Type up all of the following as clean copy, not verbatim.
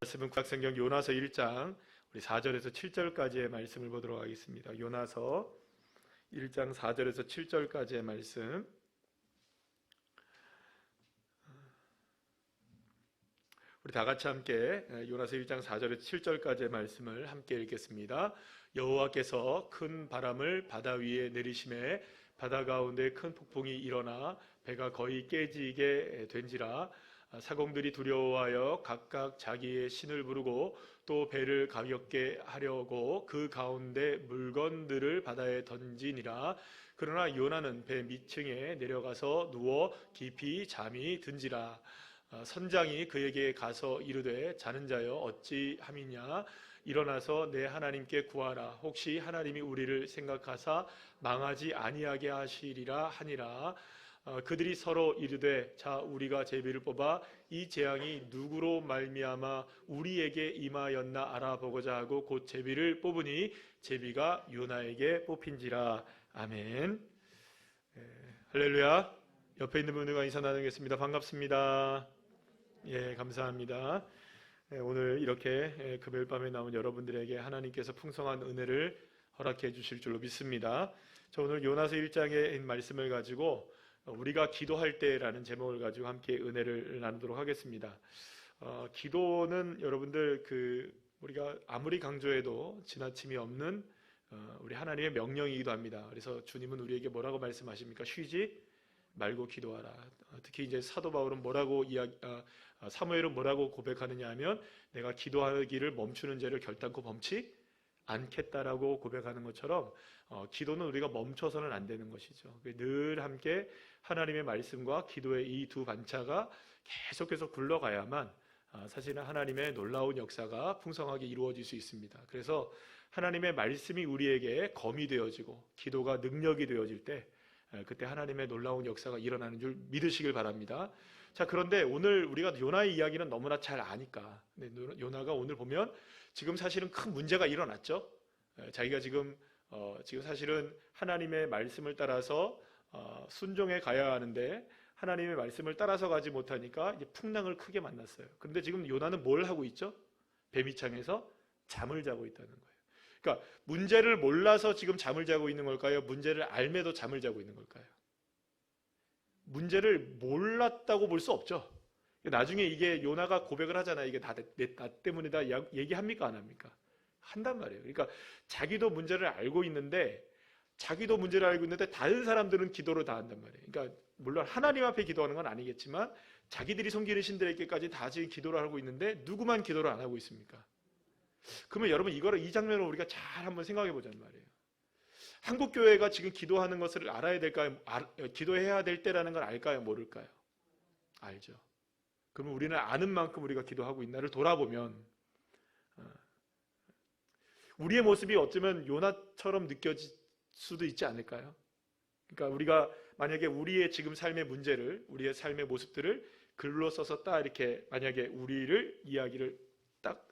말씀은 구약성경 요나서 1장 우리 4절에서 7절까지의 말씀을 보도록 하겠습니다. 요나서 1장 4절에서 7절까지의 말씀. 우리 다 같이 함께 요나서 1장 4절에서 7절까지의 말씀을 함께 읽겠습니다. 여호와께서 큰 바람을 바다 위에 내리심에 바다 가운데 큰 폭풍이 일어나 배가 거의 깨지게 된지라. 사공들이 두려워하여 각각 자기의 신을 부르고 또 배를 가볍게 하려고 그 가운데 물건들을 바다에 던지니라. 그러나 요나는 배 밑층에 내려가서 누워 깊이 잠이 든지라. 선장이 그에게 가서 이르되 자는 자여 어찌함이냐. 일어나서 내 하나님께 구하라. 혹시 하나님이 우리를 생각하사 망하지 아니하게 하시리라 하니라. 그들이 서로 이르되 자 우리가 제비를 뽑아 이 재앙이 누구로 말미암아 우리에게 임하였나 알아보고자 하고 곧 제비를 뽑으니 제비가 요나에게 뽑힌지라. 아멘. 할렐루야. 옆에 있는 분들과 인사 나누겠습니다. 반갑습니다. 예, 감사합니다. 오늘 이렇게 금요일 밤에 나온 여러분들에게 하나님께서 풍성한 은혜를 허락해 주실 줄로 믿습니다. 저 오늘 요나서 1장의 말씀을 가지고 우리가 기도할 때라는 제목을 가지고 함께 은혜를 나누도록 하겠습니다. 기도는 여러분들 우리가 아무리 강조해도 지나침이 없는 우리 하나님의 명령이기도 합니다. 그래서 주님은 우리에게 뭐라고 말씀하십니까? 쉬지 말고 기도하라. 특히 이제 사도 바울은 사무엘은 뭐라고 고백하느냐 하면 내가 기도하기를 멈추는 죄를 결단코 범치 않겠다라고 고백하는 것처럼 기도는 우리가 멈춰서는 안 되는 것이죠. 늘 함께 하나님의 말씀과 기도의 이 두 반차가 계속해서 굴러가야만 사실은 하나님의 놀라운 역사가 풍성하게 이루어질 수 있습니다. 그래서 하나님의 말씀이 우리에게 검이 되어지고 기도가 능력이 되어질 때 그때 하나님의 놀라운 역사가 일어나는 줄 믿으시길 바랍니다. 자, 그런데 오늘 우리가 요나의 이야기는 너무나 잘 아니까 요나가 오늘 보면 지금 사실은 큰 문제가 일어났죠. 자기가 지금 사실은 하나님의 말씀을 따라서 순종해 가야 하는데 하나님의 말씀을 따라서 가지 못하니까 이제 풍랑을 크게 만났어요. 그런데 지금 요나는 뭘 하고 있죠? 배미창에서 잠을 자고 있다는 거예요. 그러니까 문제를 몰라서 지금 잠을 자고 있는 걸까요? 문제를 알매도 잠을 자고 있는 걸까요? 문제를 몰랐다고 볼 수 없죠. 나중에 이게 요나가 고백을 하잖아요. 이게 나 때문이다 얘기합니까? 안 합니까? 한단 말이에요. 그러니까 자기도 문제를 알고 있는데 다른 사람들은 기도를 다 한단 말이에요. 그러니까 물론 하나님 앞에 기도하는 건 아니겠지만 자기들이 섬기는 신들에게까지 다 지금 기도를 하고 있는데 누구만 기도를 안 하고 있습니까? 그러면 여러분 이 장면을 우리가 잘 한번 생각해 보자는 말이에요. 한국 교회가 지금 기도하는 것을 알아야 될까요? 기도해야 될 때라는 걸 알까요? 모를까요? 알죠. 그러면 우리는 아는 만큼 우리가 기도하고 있나를 돌아보면 우리의 모습이 어쩌면 요나처럼 느껴질 수도 있지 않을까요? 그러니까 우리가 만약에 우리의 지금 삶의 문제를, 우리의 삶의 모습들을 글로 써서 딱 이렇게 만약에 우리를 이야기를 딱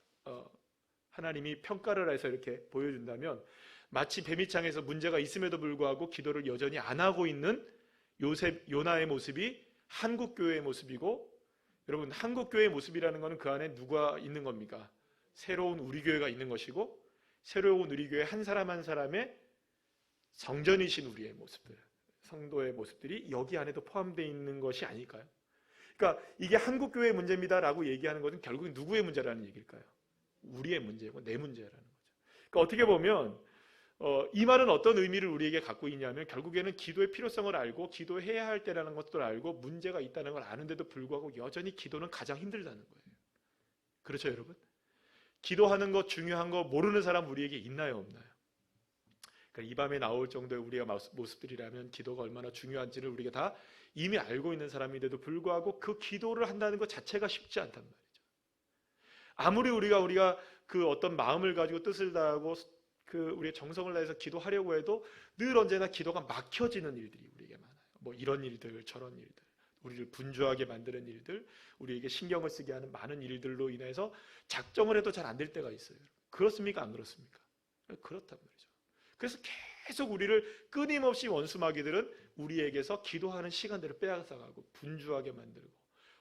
하나님이 평가를 해서 이렇게 보여준다면 마치 배미창에서 문제가 있음에도 불구하고 기도를 여전히 안 하고 있는 요나의 모습이 한국교회의 모습이고, 여러분 한국교회의 모습이라는 것은 그 안에 누가 있는 겁니까? 새로운 우리 교회가 있는 것이고 새로운 우리 교회 한 사람 한 사람의 성전이신 우리의 모습들, 성도의 모습들이 여기 안에도 포함되어 있는 것이 아닐까요? 그러니까 이게 한국교회의 문제입니다라고 얘기하는 것은 결국 누구의 문제라는 얘기일까요? 우리의 문제고 내 문제라는 거죠. 그러니까 어떻게 보면 이 말은 어떤 의미를 우리에게 갖고 있냐면 결국에는 기도의 필요성을 알고 기도해야 할 때라는 것도 알고 문제가 있다는 걸 아는데도 불구하고 여전히 기도는 가장 힘들다는 거예요. 그렇죠, 여러분? 기도하는 것 중요한 거 모르는 사람 우리에게 있나요, 없나요? 그러니까 이 밤에 나올 정도의 우리의 모습들이라면 기도가 얼마나 중요한지를 우리가 다 이미 알고 있는 사람인데도 불구하고 그 기도를 한다는 것 자체가 쉽지 않단 말이에요. 아무리 우리가 그 어떤 마음을 가지고 뜻을 다하고 우리의 정성을 다해서 기도하려고 해도 늘 언제나 기도가 막혀지는 일들이 우리에게 많아요. 뭐 이런 일들, 저런 일들, 우리를 분주하게 만드는 일들, 우리에게 신경을 쓰게 하는 많은 일들로 인해서 작정을 해도 잘 안 될 때가 있어요. 그렇습니까? 안 그렇습니까? 그렇단 말이죠. 그래서 계속 우리를 끊임없이 원수마귀들은 우리에게서 기도하는 시간들을 빼앗아가고 분주하게 만들고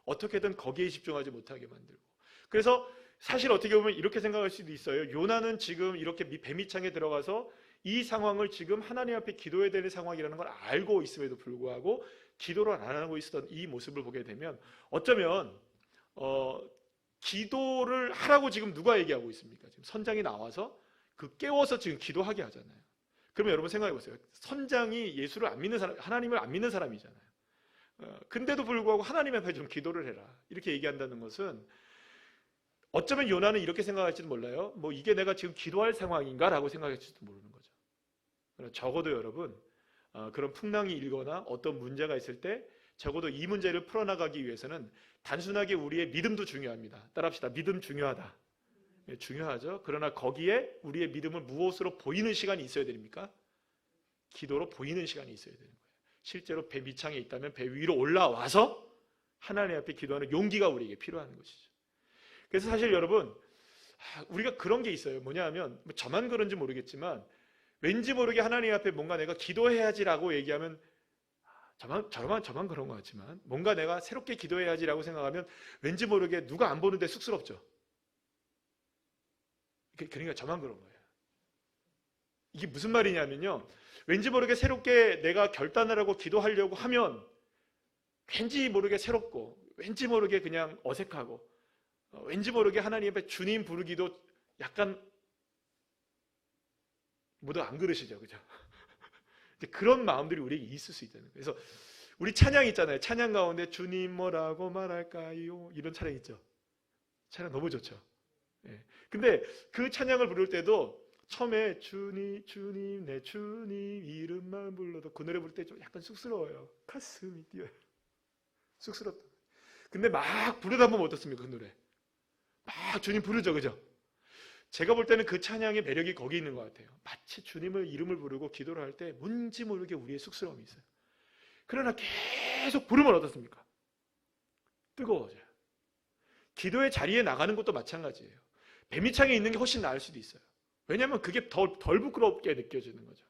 어떻게든 거기에 집중하지 못하게 만들고, 그래서 사실 어떻게 보면 이렇게 생각할 수도 있어요. 요나는 지금 이렇게 뱀이창에 들어가서 이 상황을 지금 하나님 앞에 기도해야 되는 상황이라는 걸 알고 있음에도 불구하고 기도를 안 하고 있었던 이 모습을 보게 되면 어쩌면 기도를 하라고 지금 누가 얘기하고 있습니까? 지금 선장이 나와서 그 깨워서 지금 기도하게 하잖아요. 그러면 여러분 생각해 보세요. 선장이 예수를 안 믿는 사람, 하나님을 안 믿는 사람이잖아요. 근데도 불구하고 하나님 앞에 좀 기도를 해라 이렇게 얘기한다는 것은 어쩌면 요나는 이렇게 생각할지도 몰라요. 뭐 이게 내가 지금 기도할 상황인가 라고 생각할지도 모르는 거죠. 그러나 적어도 여러분 그런 풍랑이 일거나 어떤 문제가 있을 때 적어도 이 문제를 풀어나가기 위해서는 단순하게 우리의 믿음도 중요합니다. 따라합시다. 믿음 중요하다. 예, 중요하죠. 그러나 거기에 우리의 믿음을 무엇으로 보이는 시간이 있어야 됩니까? 기도로 보이는 시간이 있어야 되는 거예요. 실제로 배 밑창에 있다면 배 위로 올라와서 하나님 앞에 기도하는 용기가 우리에게 필요한 것이죠. 그래서 사실 여러분 우리가 그런 게 있어요. 뭐냐 하면 저만 그런지 모르겠지만 왠지 모르게 하나님 앞에 뭔가 내가 기도해야지라고 얘기하면 저만 그런 것 같지만 뭔가 내가 새롭게 기도해야지라고 생각하면 왠지 모르게 누가 안 보는데 쑥스럽죠. 그러니까 저만 그런 거예요. 이게 무슨 말이냐면요. 왠지 모르게 새롭게 내가 결단을 하고 기도하려고 하면 왠지 모르게 새롭고 왠지 모르게 그냥 어색하고 왠지 모르게 하나님 앞에 주님 부르기도 약간 모두 안 그러시죠, 그죠? 그런 마음들이 우리에게 있을 수 있다는 거예요. 그래서 우리 찬양 있잖아요. 찬양 가운데 주님 뭐라고 말할까요? 이런 찬양 있죠. 찬양 너무 좋죠. 예. 근데 그 찬양을 부를 때도 처음에 주님 내 주님 이름만 불러도 그 노래 부를 때 좀 약간 쑥스러워요. 가슴이 뛰어요. 쑥스럽다. 근데 막 부르다 보면 어떻습니까? 그 노래 막 주님 부르죠, 그죠? 제가 볼 때는 그 찬양의 매력이 거기 있는 것 같아요. 마치 주님의 이름을 부르고 기도를 할 때 뭔지 모르게 우리의 쑥스러움이 있어요. 그러나 계속 부르면 어떻습니까? 뜨거워져요. 기도의 자리에 나가는 것도 마찬가지예요. 뱀이창에 있는 게 훨씬 나을 수도 있어요. 왜냐하면 그게 덜 부끄럽게 느껴지는 거죠.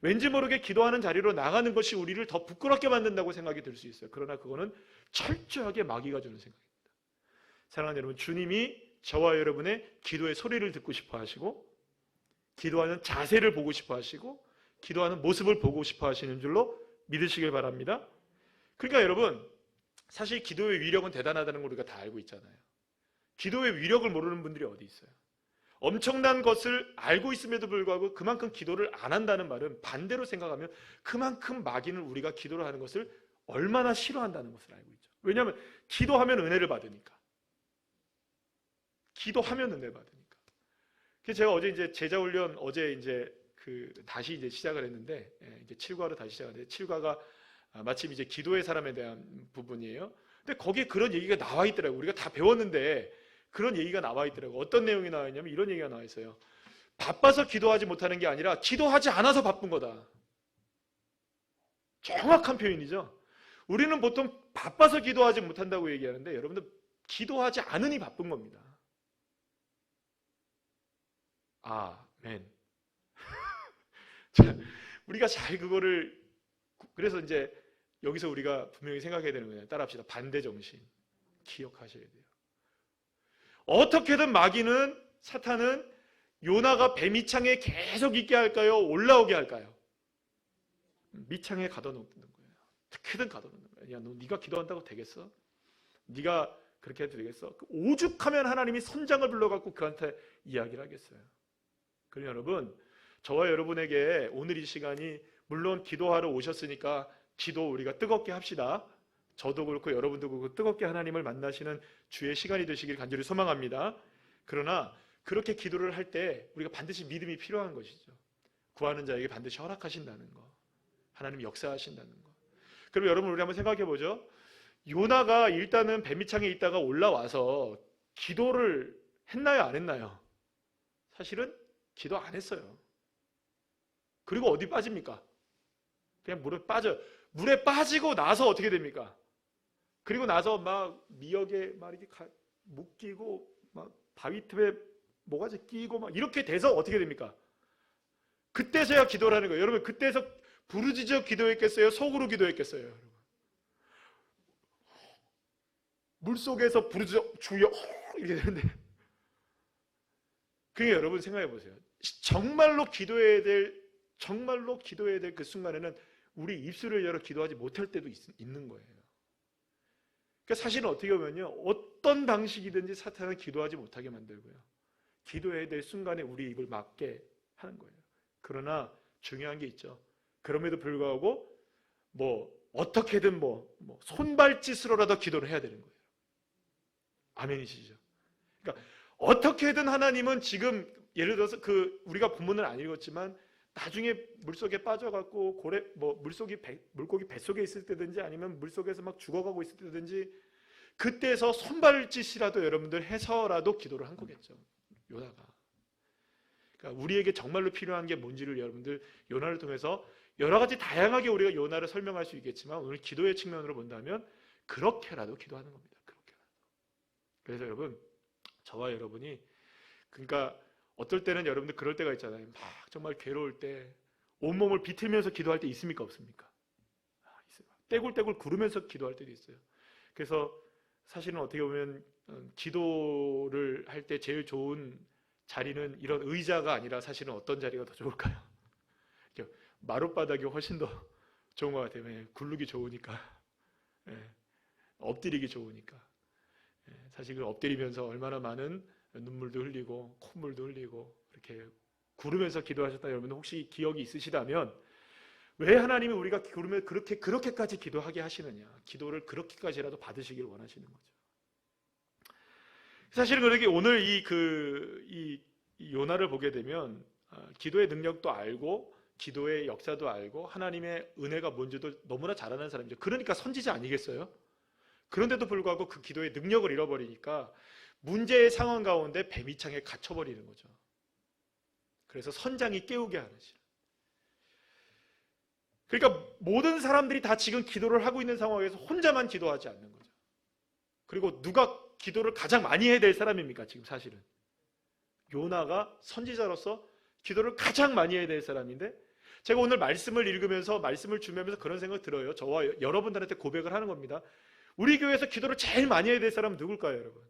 왠지 모르게 기도하는 자리로 나가는 것이 우리를 더 부끄럽게 만든다고 생각이 들 수 있어요. 그러나 그거는 철저하게 마귀가 주는 생각입니다. 사랑하는 여러분, 주님이 저와 여러분의 기도의 소리를 듣고 싶어 하시고 기도하는 자세를 보고 싶어 하시고 기도하는 모습을 보고 싶어 하시는 줄로 믿으시길 바랍니다. 그러니까 여러분, 사실 기도의 위력은 대단하다는 걸 우리가 다 알고 있잖아요. 기도의 위력을 모르는 분들이 어디 있어요? 엄청난 것을 알고 있음에도 불구하고 그만큼 기도를 안 한다는 말은 반대로 생각하면 그만큼 마귀는 우리가 기도를 하는 것을 얼마나 싫어한다는 것을 알고 있죠. 왜냐하면 기도하면 은혜를 받으니까. 기도하면 은혜 받으니까. 그래서 제가 어제 이제 제자 훈련 다시 이제 시작을 했는데 이제 7과로 다시 시작하는데 7과가 마침 이제 기도의 사람에 대한 부분이에요. 근데 거기에 그런 얘기가 나와 있더라고요. 우리가 다 배웠는데 그런 얘기가 나와 있더라고요. 어떤 내용이 나와 있냐면 이런 얘기가 나와 있어요. 바빠서 기도하지 못하는 게 아니라 기도하지 않아서 바쁜 거다. 정확한 표현이죠. 우리는 보통 바빠서 기도하지 못한다고 얘기하는데 여러분들 기도하지 않으니 바쁜 겁니다. 아멘. 자, 우리가 잘 그거를 그래서 이제 여기서 우리가 분명히 생각해야 되는 거예요. 따라합시다. 반대 정신 기억하셔야 돼요. 어떻게든 마귀는 사탄은 요나가 배 밑창에 계속 있게 할까요? 올라오게 할까요? 밑창에 가둬놓는 거예요. 어떻게든 가둬놓는 거예요. 야, 너 네가 기도한다고 되겠어? 네가 그렇게 해도 되겠어? 오죽하면 하나님이 선장을 불러갖고 그한테 이야기를 하겠어요. 그럼 여러분, 저와 여러분에게 오늘 이 시간이 물론 기도하러 오셨으니까 기도 우리가 뜨겁게 합시다. 저도 그렇고 여러분도 그렇고 뜨겁게 하나님을 만나시는 주의 시간이 되시길 간절히 소망합니다. 그러나 그렇게 기도를 할 때 우리가 반드시 믿음이 필요한 것이죠. 구하는 자에게 반드시 허락하신다는 거. 하나님 역사하신다는 거. 그럼 여러분 우리 한번 생각해 보죠. 요나가 일단은 뱀이창에 있다가 올라와서 기도를 했나요? 안 했나요? 사실은 기도 안 했어요. 그리고 어디 빠집니까? 그냥 물에 빠져요. 물에 빠지고 나서 어떻게 됩니까? 그리고 나서 막 미역에 막 이렇게 묶이고 막 바위 틈에 뭐가지 끼고 막 이렇게 돼서 어떻게 됩니까? 그때서야 기도를 하는 거예요. 여러분 그때서 부르짖어 기도했겠어요? 속으로 기도했겠어요? 여러분? 물속에서 부르짖어 주여 이렇게 되는데 그러니까 여러분 생각해 보세요. 정말로 기도해야 될 그 순간에는 우리 입술을 열어 기도하지 못할 때도 있는 거예요. 그러니까 사실은 어떻게 보면요, 어떤 방식이든지 사탄은 기도하지 못하게 만들고요, 기도해야 될 순간에 우리 입을 막게 하는 거예요. 그러나 중요한 게 있죠. 그럼에도 불구하고 어떻게든 손발짓으로라도 기도를 해야 되는 거예요. 아멘이시죠? 그러니까 어떻게든 하나님은 지금 예를 들어서 우리가 본문을 안 읽었지만 나중에 물속에 빠져갖고 물고기 뱃속에 있을 때든지 아니면 물속에서 막 죽어가고 있을 때든지 그때서 손발짓이라도 여러분들 해서라도 기도를 한 거겠죠. 요나가. 그러니까 우리에게 정말로 필요한 게 뭔지를 여러분들 요나를 통해서 여러 가지 다양하게 우리가 요나를 설명할 수 있겠지만 오늘 기도의 측면으로 본다면 그렇게라도 기도하는 겁니다. 그렇게라도. 그래서 여러분, 저와 여러분이, 그러니까 어떨 때는 여러분들 그럴 때가 있잖아요. 막 정말 괴로울 때 온몸을 비틀면서 기도할 때 있습니까? 없습니까? 있어요. 떼굴떼굴 구르면서 기도할 때도 있어요. 그래서 사실은 어떻게 보면 기도를 할 때 제일 좋은 자리는 이런 의자가 아니라 사실은 어떤 자리가 더 좋을까요? 마룻바닥이 훨씬 더 좋은 것 같아요. 예, 굴르기 좋으니까, 엎드리기 좋으니까. 사실 엎드리면서 얼마나 많은 눈물도 흘리고 콧물도 흘리고 이렇게 구르면서 기도하셨다 여러분 혹시 기억이 있으시다면 왜 하나님이 우리가 구르면 그렇게까지 기도하게 하시느냐, 기도를 그렇게까지라도 받으시길 원하시는 거죠. 사실은 그렇게 오늘 이 요나를 보게 되면 기도의 능력도 알고 기도의 역사도 알고 하나님의 은혜가 뭔지도 너무나 잘 아는 사람이죠. 그러니까 선지자 아니겠어요? 그런데도 불구하고 그 기도의 능력을 잃어버리니까 문제의 상황 가운데 뱀이창에 갇혀버리는 거죠. 그래서 선장이 깨우게 하는 시. 그러니까 모든 사람들이 다 지금 기도를 하고 있는 상황에서 혼자만 기도하지 않는 거죠. 그리고 누가 기도를 가장 많이 해야 될 사람입니까? 지금 사실은 요나가 선지자로서 기도를 가장 많이 해야 될 사람인데, 제가 오늘 말씀을 읽으면서 말씀을 준비하면서 그런 생각 들어요. 저와 여러분들한테 고백을 하는 겁니다. 우리 교회에서 기도를 제일 많이 해야 될 사람은 누굴까요, 여러분?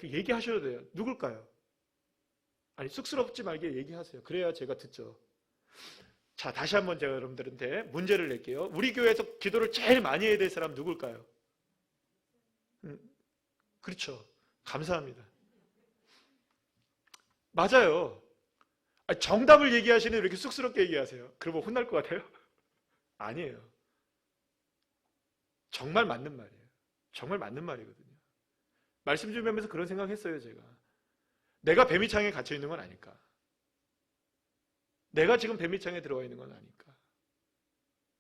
얘기하셔도 돼요. 누굴까요? 아니, 쑥스럽지 말게 얘기하세요. 그래야 제가 듣죠. 자, 다시 한번 제가 여러분들한테 문제를 낼게요. 우리 교회에서 기도를 제일 많이 해야 될 사람 누굴까요? 그렇죠. 감사합니다. 맞아요. 정답을 얘기하시는데 왜 이렇게 쑥스럽게 얘기하세요? 그러면 혼날 것 같아요? 아니에요. 정말 맞는 말이에요. 정말 맞는 말이거든요. 말씀 준비하면서 그런 생각했어요. 제가 내가 뱀이창에 갇혀 있는 건 아닐까? 내가 지금 뱀이창에 들어와 있는 건 아닐까?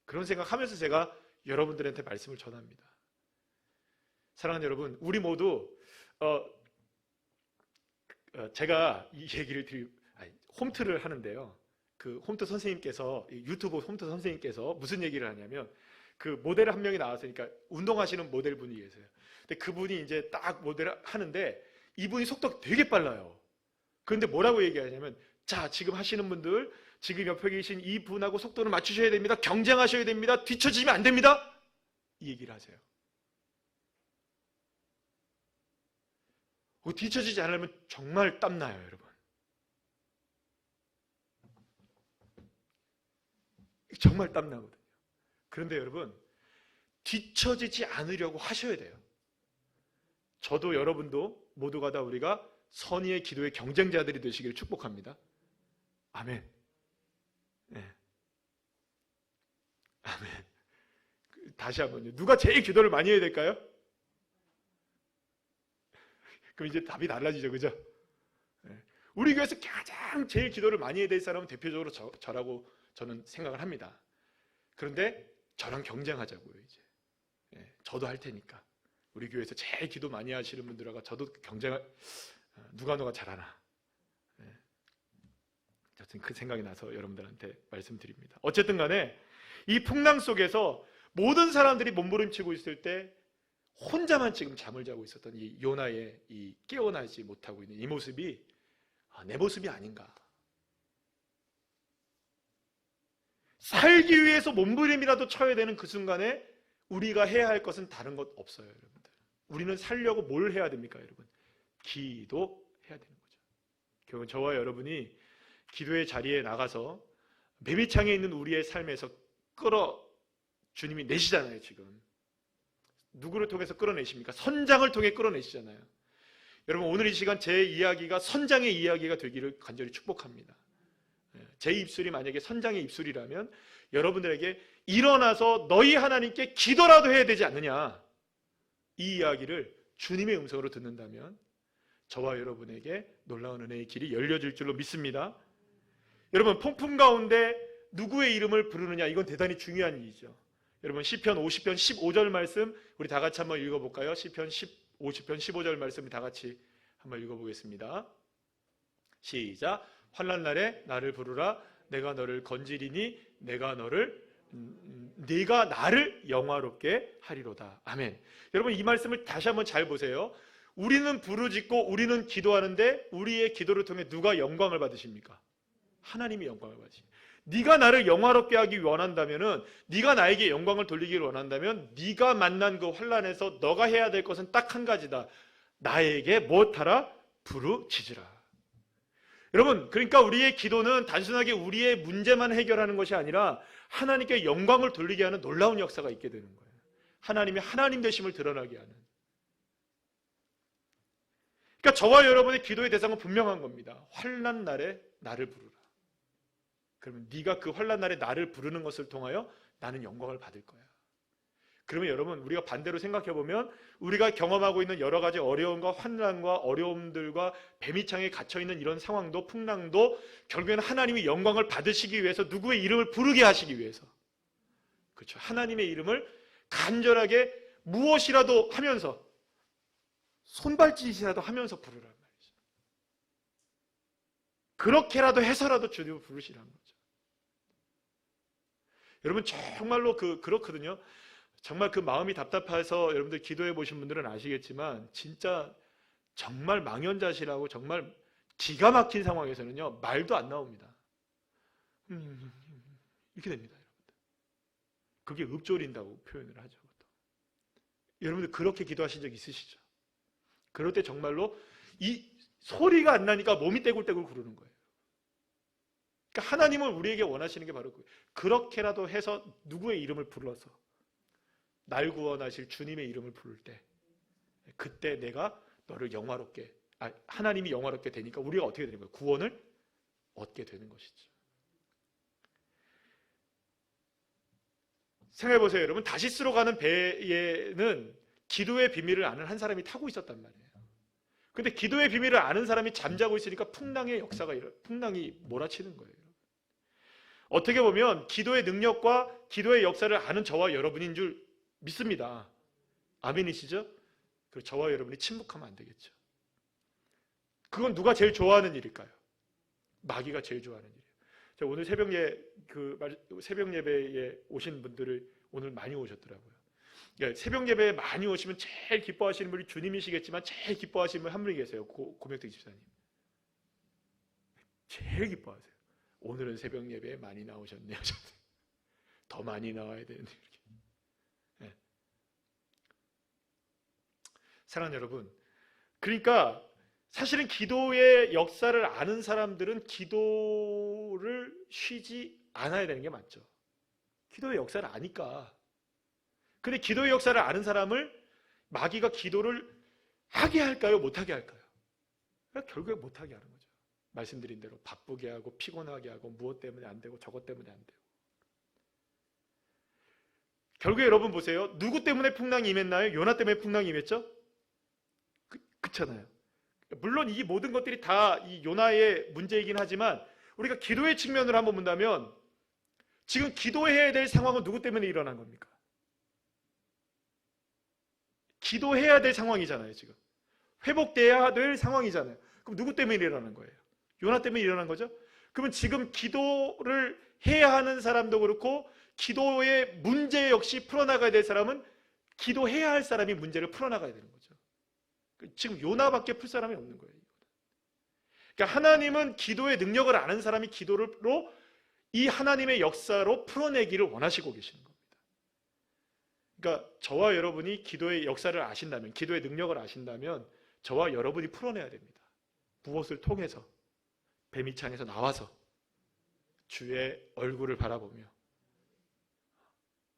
그런 생각하면서 제가 여러분들한테 말씀을 전합니다. 사랑하는 여러분, 우리 모두 제가 이 얘기를 홈트를 하는데요. 그 홈트 선생님께서, 유튜브 홈트 선생님께서 무슨 얘기를 하냐면, 그 모델 한 명이 나왔으니까 운동하시는 모델분이 계세요. 근데 그분이 이제 딱 모델을 하는데 이분이 속도가 되게 빨라요. 그런데 뭐라고 얘기하냐면, 자, 지금 하시는 분들, 지금 옆에 계신 이 분하고 속도를 맞추셔야 됩니다. 경쟁하셔야 됩니다. 뒤처지면 안 됩니다. 이 얘기를 하세요. 뒤처지지 않으면 정말 땀나요, 여러분. 정말 땀나거든요. 그런데 여러분, 뒤처지지 않으려고 하셔야 돼요. 저도 여러분도 모두가 다 우리가 선의의 기도의 경쟁자들이 되시기를 축복합니다. 아멘. 네. 아멘. 다시 한번요. 누가 제일 기도를 많이 해야 될까요? 그럼 이제 답이 달라지죠, 그죠? 네. 우리 교회에서 가장 제일 기도를 많이 해야 될 사람은 대표적으로 저라고 저는 생각을 합니다. 그런데 저랑 경쟁하자고요, 이제. 네. 저도 할 테니까. 우리 교회에서 제일 기도 많이 하시는 분들하고 저도 누가 잘하나. 네. 하여튼 그 생각이 나서 여러분들한테 말씀드립니다. 어쨌든 간에 이 풍랑 속에서 모든 사람들이 몸부림치고 있을 때 혼자만 지금 잠을 자고 있었던 이 요나의 이 깨어나지 못하고 있는 이 모습이 내 모습이 아닌가. 살기 위해서 몸부림이라도 쳐야 되는 그 순간에 우리가 해야 할 것은 다른 것 없어요, 여러분들. 우리는 살려고 뭘 해야 됩니까, 여러분? 기도해야 되는 거죠. 결국 저와 여러분이 기도의 자리에 나가서 매비창에 있는 우리의 삶에서 주님이 내시잖아요. 지금 누구를 통해서 끌어내십니까? 선장을 통해 끌어내시잖아요. 여러분, 오늘 이 시간 제 이야기가 선장의 이야기가 되기를 간절히 축복합니다. 제 입술이 만약에 선장의 입술이라면 여러분들에게 일어나서 너희 하나님께 기도라도 해야 되지 않느냐, 이 이야기를 주님의 음성으로 듣는다면 저와 여러분에게 놀라운 은혜의 길이 열려질 줄로 믿습니다. 여러분, 폭풍 가운데 누구의 이름을 부르느냐, 이건 대단히 중요한 일이죠. 여러분, 시편 50편 15절 말씀 우리 다 같이 한번 읽어볼까요? 시편 50편 15절 말씀 우리 다 같이 한번 읽어보겠습니다. 시작. 환난 날에 나를 부르라. 내가 너를 건지리니 네가 나를 영화롭게 하리로다. 아멘. 여러분, 이 말씀을 다시 한번 잘 보세요. 우리는 부르짖고 우리는 기도하는데 우리의 기도를 통해 누가 영광을 받으십니까? 하나님이 영광을 받으십니다. 네가 나를 영화롭게 하기 원한다면은, 네가 나에게 영광을 돌리기를 원한다면 네가 만난 그 환난에서 너가 해야 될 것은 딱 한 가지다. 나에게 무엇하라? 부르짖으라. 여러분, 그러니까 우리의 기도는 단순하게 우리의 문제만 해결하는 것이 아니라 하나님께 영광을 돌리게 하는 놀라운 역사가 있게 되는 거예요. 하나님이 하나님 되심을 드러나게 하는. 그러니까 저와 여러분의 기도의 대상은 분명한 겁니다. 환난 날에 나를 부르라. 그러면 네가 그 환난 날에 나를 부르는 것을 통하여 나는 영광을 받을 거야. 그러면 여러분, 우리가 반대로 생각해 보면 우리가 경험하고 있는 여러 가지 어려움과 환난과 어려움들과 뱀이창에 갇혀 있는 이런 상황도, 풍랑도 결국에는 하나님이 영광을 받으시기 위해서, 누구의 이름을 부르게 하시기 위해서, 그렇죠, 하나님의 이름을 간절하게 무엇이라도 하면서, 손발짓이라도 하면서 부르란 말이죠. 그렇게라도 해서라도 주님을 부르시라는 거죠. 여러분, 정말로 그렇거든요. 정말 그 마음이 답답해서 여러분들 기도해 보신 분들은 아시겠지만, 진짜 정말 망연자실하고 정말 기가 막힌 상황에서는요, 말도 안 나옵니다. 이렇게 됩니다, 여러분들. 그게 읊조린다고 표현을 하죠. 여러분들 그렇게 기도하신 적 있으시죠? 그럴 때 정말로 이 소리가 안 나니까 몸이 떼굴떼굴 구르는 거예요. 그러니까 하나님은 우리에게 원하시는 게 바로 그렇게라도 해서 누구의 이름을 불러서 날 구원하실 주님의 이름을 부를 때, 그때 내가 너를 영화롭게, 하나님이 영화롭게 되니까 우리가 어떻게 되는 거예요? 구원을 얻게 되는 것이죠. 생각해보세요. 여러분, 다시스로 가는 배에는 기도의 비밀을 아는 한 사람이 타고 있었단 말이에요. 근데 기도의 비밀을 아는 사람이 잠자고 있으니까 풍랑이 몰아치는 거예요. 어떻게 보면 기도의 능력과 기도의 역사를 아는 저와 여러분인 줄 믿습니다. 아멘이시죠? 그리고 저와 여러분이 침묵하면 안 되겠죠. 그건 누가 제일 좋아하는 일일까요? 마귀가 제일 좋아하는 일이에요. 제가 오늘 새벽 예배에 오신 분들을 오늘 많이 오셨더라고요. 새벽 예배에 많이 오시면 제일 기뻐하시는 분이 주님이시겠지만 제일 기뻐하시는 분 한 분이 계세요. 고명택 집사님. 제일 기뻐하세요. 오늘은 새벽 예배에 많이 나오셨네요. 더 많이 나와야 되는데. 네. 사랑하는 여러분, 그러니까 사실은 기도의 역사를 아는 사람들은 기도를 쉬지 않아야 되는 게 맞죠. 기도의 역사를 아니까. 근데 기도의 역사를 아는 사람을 마귀가 기도를 하게 할까요? 못하게 할까요? 결국에 못하게 하는 거죠. 말씀드린 대로 바쁘게 하고 피곤하게 하고 무엇 때문에 안 되고 저것 때문에 안 되고. 결국에 여러분 보세요. 누구 때문에 풍랑이 임했나요? 요나 때문에 풍랑이 임했죠? 그렇잖아요. 물론 이 모든 것들이 다 이 요나의 문제이긴 하지만 우리가 기도의 측면으로 한번 본다면 지금 기도해야 될 상황은 누구 때문에 일어난 겁니까? 기도해야 될 상황이잖아요. 지금 회복돼야 될 상황이잖아요. 그럼 누구 때문에 일어나는 거예요? 요나 때문에 일어난 거죠? 그러면 지금 기도를 해야 하는 사람도 그렇고 기도의 문제 역시 풀어나가야 될 사람은 기도해야 할 사람이 문제를 풀어나가야 되는 거죠. 지금 요나밖에 풀 사람이 없는 거예요. 그러니까 하나님은 기도의 능력을 아는 사람이 기도로 이 하나님의 역사로 풀어내기를 원하시고 계시는 겁니다. 그러니까 저와 여러분이 기도의 역사를 아신다면, 기도의 능력을 아신다면 저와 여러분이 풀어내야 됩니다. 무엇을 통해서? 뱀이창에서 나와서 주의 얼굴을 바라보며,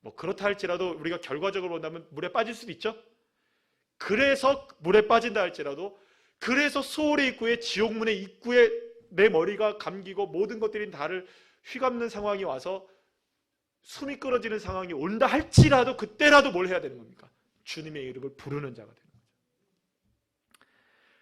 뭐 그렇다 할지라도 우리가 결과적으로 본다면 물에 빠질 수도 있죠. 그래서 물에 빠진다 할지라도, 그래서 소홀의 입구에, 지옥문의 입구에 내 머리가 감기고 모든 것들이 나를 휘감는 상황이 와서 숨이 끊어지는 상황이 온다 할지라도 그때라도 뭘 해야 되는 겁니까? 주님의 이름을 부르는 자가 되는 거죠.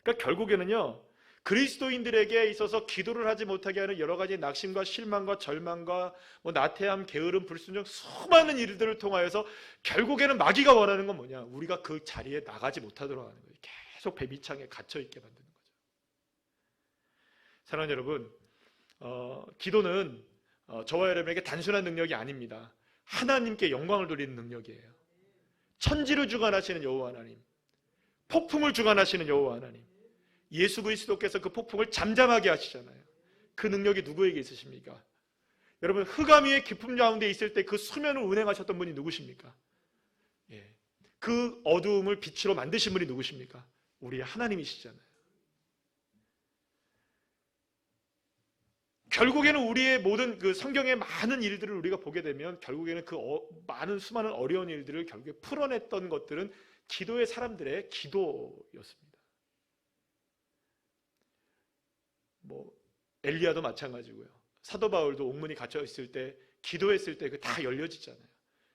그러니까 결국에는요, 그리스도인들에게 있어서 기도를 하지 못하게 하는 여러 가지 낙심과 실망과 절망과 나태함, 게으름, 불순종, 수많은 일들을 통하여서 결국에는 마귀가 원하는 건 뭐냐? 우리가 그 자리에 나가지 못하도록 하는 거예요. 계속 뱀이창에 갇혀있게 만드는 거죠. 사랑하는 여러분, 기도는 저와 여러분에게 단순한 능력이 아닙니다. 하나님께 영광을 돌리는 능력이에요. 천지를 주관하시는 여호와 하나님, 폭풍을 주관하시는 여호와 하나님, 예수 그리스도께서 그 폭풍을 잠잠하게 하시잖아요. 그 능력이 누구에게 있으십니까? 여러분, 흑암 위의 깊음 가운데 있을 때 그 수면을 운행하셨던 분이 누구십니까? 예. 그 어두움을 빛으로 만드신 분이 누구십니까? 우리 하나님이시잖아요. 결국에는 우리의 모든 그 성경의 많은 일들을 우리가 보게 되면 결국에는 그 많은 수많은 어려운 일들을 결국에 풀어냈던 것들은 기도의 사람들의 기도였습니다. 뭐 엘리야도 마찬가지고요. 사도 바울도 옥문이 갇혀 있을 때 기도했을 때 그 다 열려지잖아요.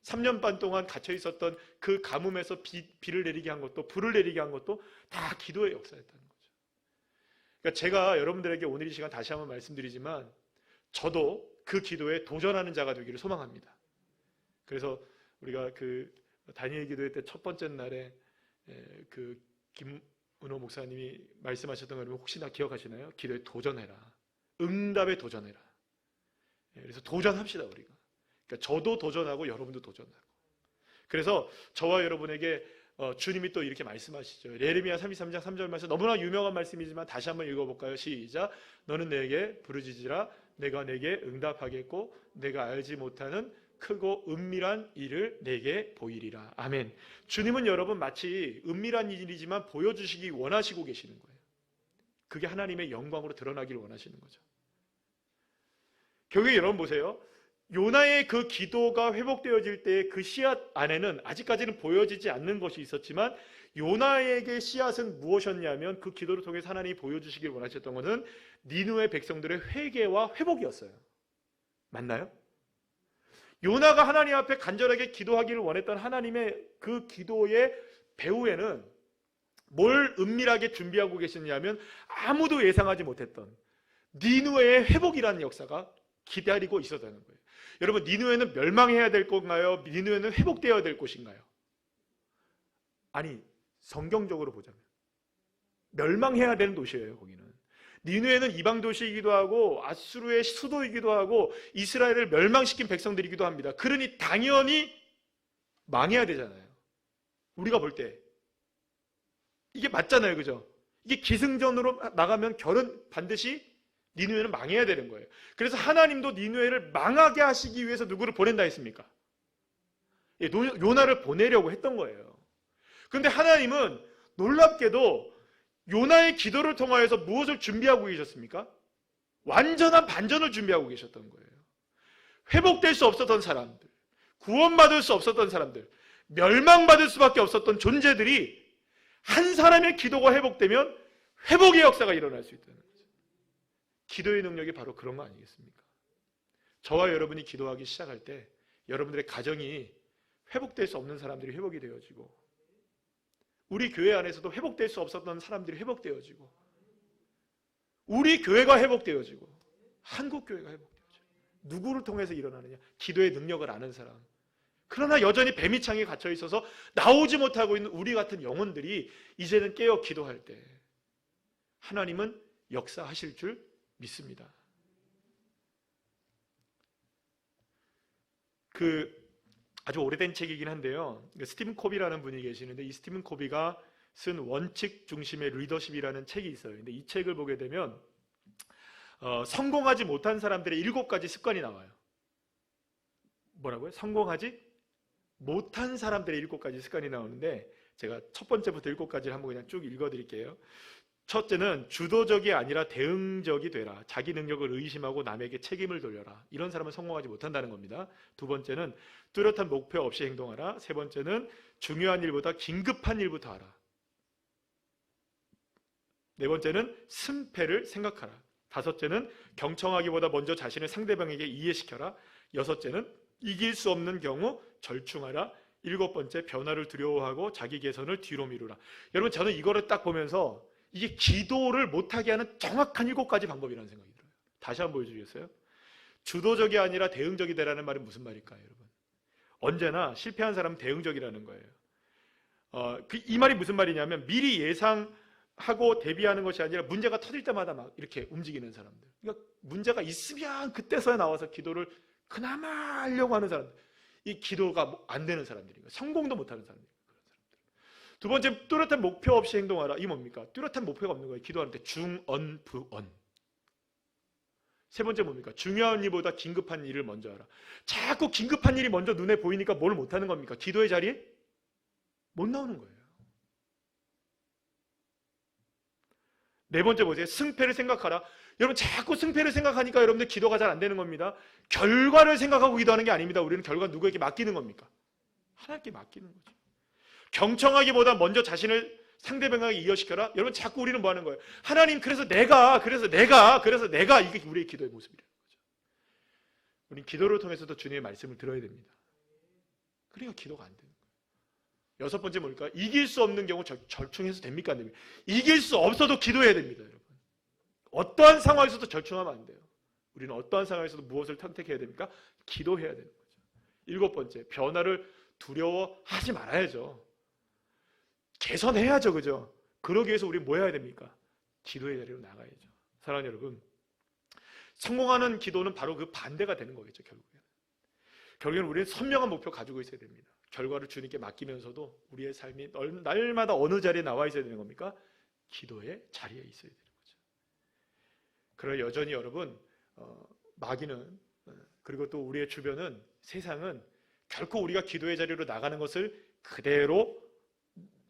3년 반 동안 갇혀 있었던 그 가뭄에서 비를 내리게 한 것도, 불을 내리게 한 것도 다 기도의 역사였다는 거죠. 그러니까 제가 여러분들에게 오늘 이 시간 다시 한번 말씀드리지만 저도 그 기도에 도전하는 자가 되기를 소망합니다. 그래서 우리가 그 다니엘 기도회 때 첫 번째 날에 그 김은호 목사님이 말씀하셨던 거 여러분 혹시나 기억하시나요? 기도에 도전해라. 응답에 도전해라. 그래서 도전합시다 우리가. 그러니까 저도 도전하고 여러분도 도전하고. 그래서 저와 여러분에게 주님이 또 이렇게 말씀하시죠. 예레미야 33장 3절 말씀, 너무나 유명한 말씀이지만 다시 한번 읽어볼까요? 시작. 너는 내게 부르짖으라. 내가 내게 응답하겠고 내가 알지 못하는 크고 은밀한 일을 내게 보이리라. 아멘. 주님은 여러분 마치 은밀한 일이지만 보여주시기 원하시고 계시는 거예요. 그게 하나님의 영광으로 드러나기를 원하시는 거죠. 결국에 여러분 보세요. 요나의 그 기도가 회복되어질 때 그 씨앗 안에는 아직까지는 보여지지 않는 것이 있었지만 요나에게 씨앗은 무엇이었냐면 그 기도를 통해서 하나님이 보여주시길 원하셨던 것은 니느웨 백성들의 회개와 회복이었어요. 맞나요? 요나가 하나님 앞에 간절하게 기도하기를 원했던 하나님의 그 기도의 배후에는 뭘 은밀하게 준비하고 계시냐면 아무도 예상하지 못했던 니느웨의 회복이라는 역사가 기다리고 있었다는 거예요. 여러분, 니느웨는 멸망해야 될 건가요? 니느웨는 회복되어야 될 곳인가요? 아니, 성경적으로 보자면 멸망해야 되는 도시예요. 거기는 니느웨는 이방 도시이기도 하고 아수르의 수도이기도 하고 이스라엘을 멸망시킨 백성들이기도 합니다. 그러니 당연히 망해야 되잖아요. 우리가 볼 때 이게 맞잖아요. 그죠? 이게 기승전으로 나가면 결은 반드시 니느웨는 망해야 되는 거예요. 그래서 하나님도 니느웨를 망하게 하시기 위해서 누구를 보낸다 했습니까? 요나를 보내려고 했던 거예요. 그런데 하나님은 놀랍게도 요나의 기도를 통하여서 무엇을 준비하고 계셨습니까? 완전한 반전을 준비하고 계셨던 거예요. 회복될 수 없었던 사람들, 구원받을 수 없었던 사람들, 멸망받을 수밖에 없었던 존재들이 한 사람의 기도가 회복되면 회복의 역사가 일어날 수 있다는 거죠. 기도의 능력이 바로 그런 거 아니겠습니까? 저와 여러분이 기도하기 시작할 때 여러분들의 가정이 회복될 수 없는 사람들이 회복이 되어지고, 우리 교회 안에서도 회복될 수 없었던 사람들이 회복되어지고, 우리 교회가 회복되어지고, 한국 교회가 회복되어지고. 누구를 통해서 일어나느냐? 기도의 능력을 아는 사람. 그러나 여전히 뱀이창에 갇혀 있어서 나오지 못하고 있는 우리 같은 영혼들이 이제는 깨어 기도할 때 하나님은 역사하실 줄 믿습니다. 아주 오래된 책이긴 한데요. 스티븐 코비라는 분이 계시는데 이 스티븐 코비가 쓴 원칙 중심의 리더십이라는 책이 있어요. 근데 이 책을 보게 되면 성공하지 못한 사람들의 7가지 습관이 나와요. 뭐라고요? 성공하지 못한 사람들의 7가지 습관이 나오는데 제가 첫 번째부터 7가지를 한번 그냥 쭉 읽어드릴게요. 첫째는 주도적이 아니라 대응적이 되라. 자기 능력을 의심하고 남에게 책임을 돌려라. 이런 사람은 성공하지 못한다는 겁니다. 두 번째는 뚜렷한 목표 없이 행동하라. 세 번째는 중요한 일보다 긴급한 일부터 하라. 네 번째는 승패를 생각하라. 다섯째는 경청하기보다 먼저 자신을 상대방에게 이해시켜라. 여섯째는 이길 수 없는 경우 절충하라. 일곱 번째, 변화를 두려워하고 자기 개선을 뒤로 미루라. 여러분, 저는 이거를 딱 보면서 이게 기도를 못하게 하는 정확한 7가지 방법이라는 생각이 들어요. 다시 한번 보여주겠어요? 주도적이 아니라 대응적이 되라는 말은 무슨 말일까요, 여러분? 언제나 실패한 사람은 대응적이라는 거예요. 이 말이 무슨 말이냐면 미리 예상하고 대비하는 것이 아니라 문제가 터질 때마다 막 이렇게 움직이는 사람들. 그러니까 문제가 있으면 그때서야 나와서 기도를 그나마 하려고 하는 사람들. 이 기도가 안 되는 사람들인 거예요. 성공도 못하는 사람들. 두 번째, 뚜렷한 목표 없이 행동하라. 이 뭡니까? 뚜렷한 목표가 없는 거예요. 기도하는데 중언, 부언. 세 번째 뭡니까? 중요한 일보다 긴급한 일을 먼저 하라. 자꾸 긴급한 일이 먼저 눈에 보이니까 뭘 못하는 겁니까? 기도의 자리에 못 나오는 거예요. 네 번째 보세요. 승패를 생각하라. 여러분, 자꾸 승패를 생각하니까 여러분들 기도가 잘 안 되는 겁니다. 결과를 생각하고 기도하는 게 아닙니다. 우리는 결과 누구에게 맡기는 겁니까? 하나님께 맡기는 거죠. 경청하기보다 먼저 자신을 상대방에게 이어시켜라. 여러분, 자꾸 우리는 뭐 하는 거예요? 하나님, 그래서 내가 이게 우리의 기도의 모습이라는 거죠. 우리는 기도를 통해서도 주님의 말씀을 들어야 됩니다. 그러니까 기도가 안 되는 거예요. 여섯 번째 뭘까? 이길 수 없는 경우 절충해서 됩니까? 안 됩니까? 이길 수 없어도 기도해야 됩니다, 여러분. 어떠한 상황에서도 절충하면 안 돼요. 우리는 어떠한 상황에서도 무엇을 선택해야 됩니까? 기도해야 되는 거죠. 일곱 번째, 변화를 두려워하지 말아야죠. 개선해야죠, 그죠? 그러기 위해서 우리 뭐 해야 됩니까? 기도의 자리로 나가야죠. 사랑하는 여러분, 성공하는 기도는 바로 그 반대가 되는 거겠죠, 결국에는 우리는 선명한 목표 가지고 있어야 됩니다. 결과를 주님께 맡기면서도 우리의 삶이 날마다 어느 자리에 나와 있어야 되는 겁니까? 기도의 자리에 있어야 되는 거죠. 그러나 여전히 여러분, 마귀는, 그리고 또 우리의 주변은, 세상은 결코 우리가 기도의 자리로 나가는 것을 그대로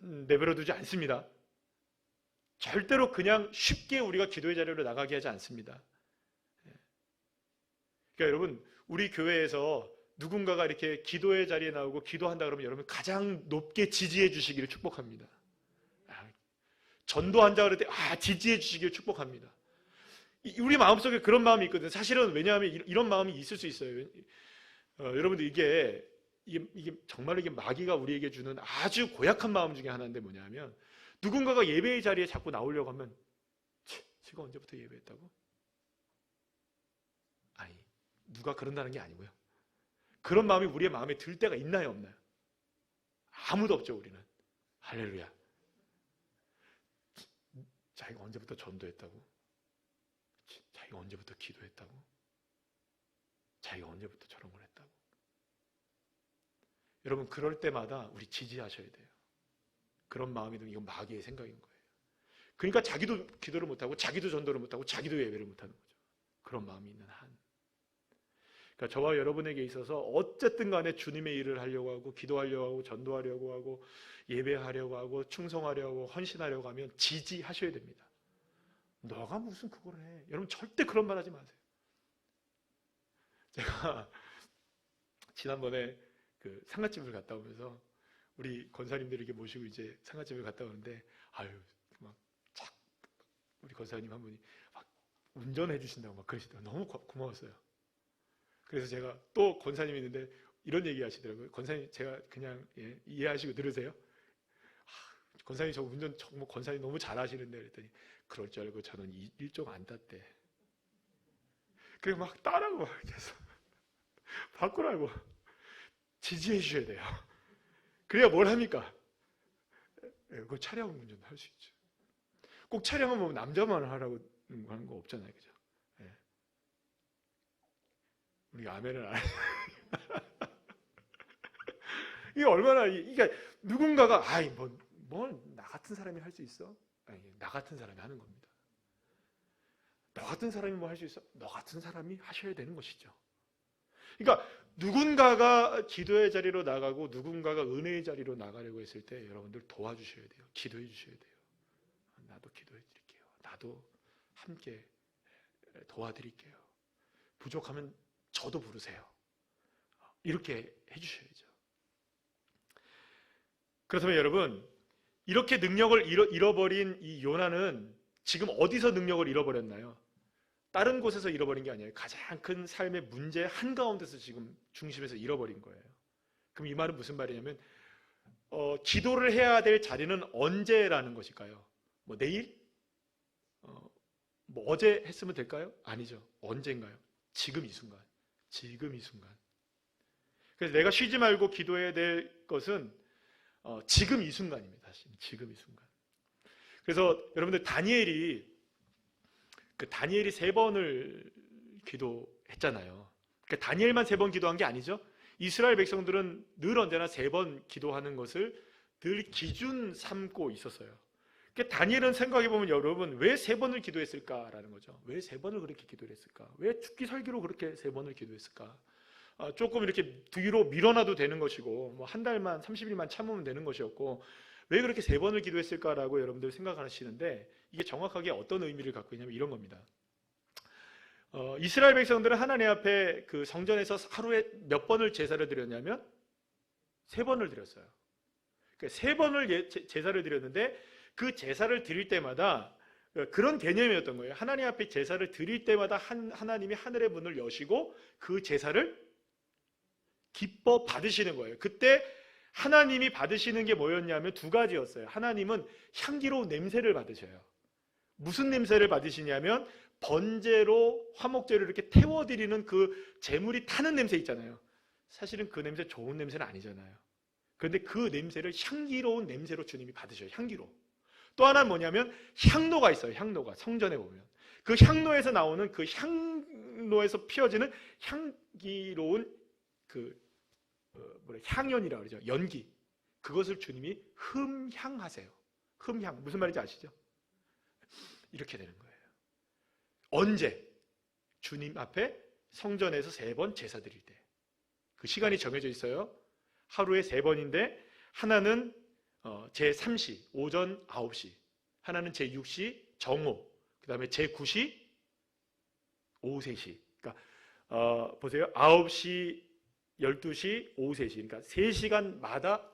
내버려 두지 않습니다. 절대로 그냥 쉽게 우리가 기도의 자리로 나가게 하지 않습니다. 그러니까 여러분, 우리 교회에서 누군가가 이렇게 기도의 자리에 나오고 기도한다 그러면 여러분 가장 높게 지지해 주시기를 축복합니다. 전도한다 그럴 때 지지해 주시기를 축복합니다. 우리 마음속에 그런 마음이 있거든요. 사실은 왜냐하면 이런 마음이 있을 수 있어요. 여러분들 이게 정말로 이게 마귀가 우리에게 주는 아주 고약한 마음 중에 하나인데 뭐냐면, 누군가가 예배의 자리에 자꾸 나오려고 하면 제가 언제부터 예배했다고? 아니, 누가 그런다는 게 아니고요. 그런 마음이 우리의 마음에 들 때가 있나요, 없나요? 아무도 없죠, 우리는. 할렐루야. 자기가 언제부터 전도했다고? 자기가 언제부터 기도했다고? 자기가 언제부터 저런 걸 했다고? 여러분, 그럴 때마다 우리 지지하셔야 돼요. 그런 마음이 들면 이건 마귀의 생각인 거예요. 그러니까 자기도 기도를 못하고 자기도 전도를 못하고 자기도 예배를 못하는 거죠. 그런 마음이 있는 한. 그러니까 저와 여러분에게 있어서 어쨌든 간에 주님의 일을 하려고 하고 기도하려고 하고 전도하려고 하고 예배하려고 하고 충성하려고 하고 헌신하려고 하면 지지하셔야 됩니다. 너가 무슨 그걸 해. 여러분, 절대 그런 말 하지 마세요. 제가 지난번에 그 상갓집을 갔다 오면서 우리 권사님들 이렇게 모시고 이제 상갓집을 갔다 오는데 우리 권사님 한 분이 막 운전해 주신다고 막 그러시더라고요. 너무 고마웠어요. 그래서 제가 또 권사님이 있는데 이런 얘기 하시더라고요. 권사님, 제가 그냥 이해하시고 들으세요. 권사님 저 운전 정말 권사님 너무 잘하시는데 그랬더니 그럴 줄 알고 저는 일종 안 땄대. 그리고 막 따라고 막 계속 바꾸라고 지지해 주셔야 돼요. 그래야 뭘 합니까? 그 차량 운전 할 수 있죠. 꼭 차량은 뭐 남자만 하라고 하는 거 없잖아요, 그죠? 우리 아멘을 안 해. 이게 얼마나, 그러니까 누군가가 나 같은 사람이 할 수 있어? 아니, 나 같은 사람이 하는 겁니다. 너 같은 사람이 뭐 할 수 있어? 너 같은 사람이 하셔야 되는 것이죠. 그러니까 누군가가 기도의 자리로 나가고 누군가가 은혜의 자리로 나가려고 했을 때 여러분들 도와주셔야 돼요. 기도해 주셔야 돼요. 나도 기도해 드릴게. 나도 함께 도와드릴게요. 부족하면 저도 부르세요. 이렇게 해주셔야죠. 그렇다면 여러분, 이렇게 능력을 잃어버린 이 요나는 지금 어디서 능력을 잃어버렸나요? 다른 곳에서 잃어버린 게 아니에요. 가장 큰 삶의 문제 한가운데서 지금 중심에서 잃어버린 거예요. 그럼 이 말은 무슨 말이냐면 기도를 해야 될 자리는 언제라는 것일까요? 뭐 내일? 뭐 어제 했으면 될까요? 아니죠. 언젠가요? 지금 이 순간. 지금 이 순간. 그래서 내가 쉬지 말고 기도해야 될 것은 지금 이 순간입니다. 지금 이 순간. 그래서 여러분들 다니엘이 3번을 기도했잖아요. 그러니까 다니엘만 3번 기도한 게 아니죠. 이스라엘 백성들은 늘 언제나 3번 기도하는 것을 늘 기준 삼고 있었어요. 그러니까 다니엘은 생각해보면 여러분 왜 3번을 기도했을까라는 거죠. 왜 3번을 그렇게 기도를 했을까? 왜 죽기 살기로 그렇게 3번을 기도했을까? 조금 이렇게 뒤로 밀어놔도 되는 것이고 뭐 한 달만 30일만 참으면 되는 것이었고 왜 그렇게 3번을 기도했을까라고 여러분들 생각하시는데 이게 정확하게 어떤 의미를 갖고 있냐면 이런 겁니다. 이스라엘 백성들은 하나님 앞에 그 성전에서 하루에 몇 번을 제사를 드렸냐면 3번을 드렸어요. 그러니까 3번을 제사를 드렸는데 그 제사를 드릴 때마다 그런 개념이었던 거예요. 하나님 앞에 제사를 드릴 때마다 하나님이 하늘의 문을 여시고 그 제사를 기뻐 받으시는 거예요. 그때 하나님이 받으시는 게 뭐였냐면 2가지였어요. 하나님은 향기로운 냄새를 받으셔요. 무슨 냄새를 받으시냐면 번제로 화목제를 이렇게 태워드리는 그 제물이 타는 냄새 있잖아요. 사실은 그 냄새 좋은 냄새는 아니잖아요. 그런데 그 냄새를 향기로운 냄새로 주님이 받으셔요. 향기로. 또 하나는 뭐냐면 향로가 있어요. 향로가 성전에 보면 그 향로에서 나오는 그 향로에서 피어지는 향기로운 향연이라고 그러죠. 연기. 그것을 주님이 흠향하세요. 흠향. 무슨 말인지 아시죠? 이렇게 되는 거예요. 언제? 주님 앞에 성전에서 3번 제사 드릴 때. 그 시간이 정해져 있어요. 하루에 3번인데 하나는 제3시 오전 9시, 하나는 제6시 정오, 그 다음에 제9시 오후 3시. 그러니까 보세요. 9시, 12시, 오후 3시. 그러니까 3시간마다